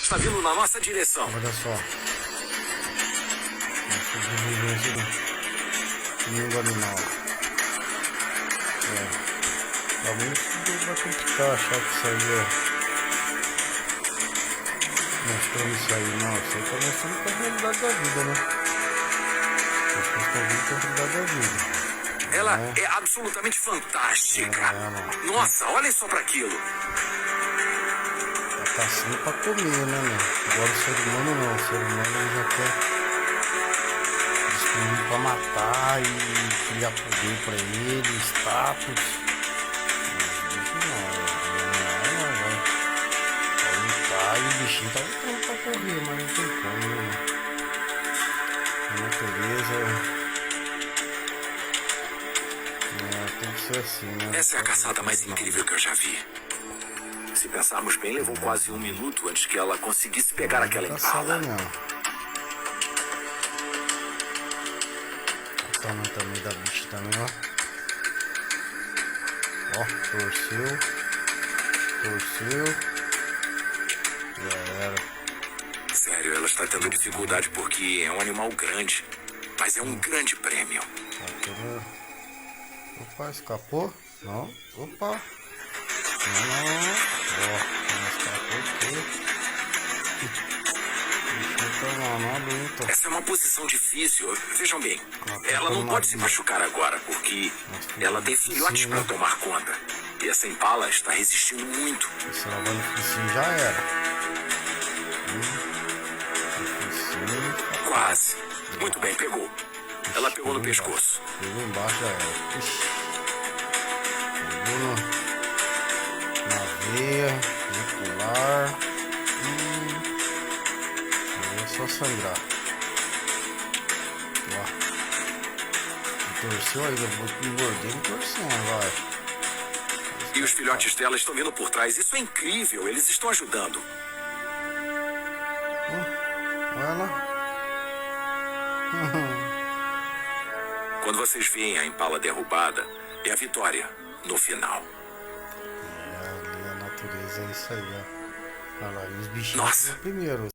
Está vindo na nossa direção. Olha só. Sobrevivência do mundo animal. Talvez vai complicar achar que isso aí mostrando isso aí. Não, isso aí tá mostrando com a realidade da vida, né? As pessoas estão vendo com a realidade da vida. Ela é absolutamente fantástica. Nossa, olhem só para aquilo. Ela tá assim pra comer, né, meu? Agora o ser humano não. O ser humano ele já quer destruir pra matar e criar poder pra ele, status. Aí o bichinho tá lutando pra correr, mas não tem como, né? A natureza tem que ser assim, né? Essa é a caçada mais incrível que eu já vi. Se pensarmos bem, levou quase 1 minuto antes que ela conseguisse pegar aquela impala. O tamanho também da bicha também, ó. Ó, torceu. Já era. Sério, ela está tendo dificuldade porque é um animal grande. Mas é um grande prêmio. Opa, escapou? Não. Opa. Não. Ó, não escapou aqui. Essa é uma posição difícil. Vejam bem, ela não pode se machucar agora porque ela tem filhotes para tomar conta. E essa impala está resistindo muito. Se ela vai no focinho já era. Quase. Muito bem, pegou. Ela pegou no pescoço. Pegou embaixo, já era. Pegou na veia, muscular. É só sangrar. Ó. Torceu ainda, vou engordando torcendo, vai. E os filhotes dela estão vindo por trás. Isso é incrível. Eles estão ajudando. Olha lá. Quando vocês veem a impala derrubada, é a vitória no final. Ali a natureza é isso aí, ó. Olha lá, e os bichinhos Nossa. primeiro.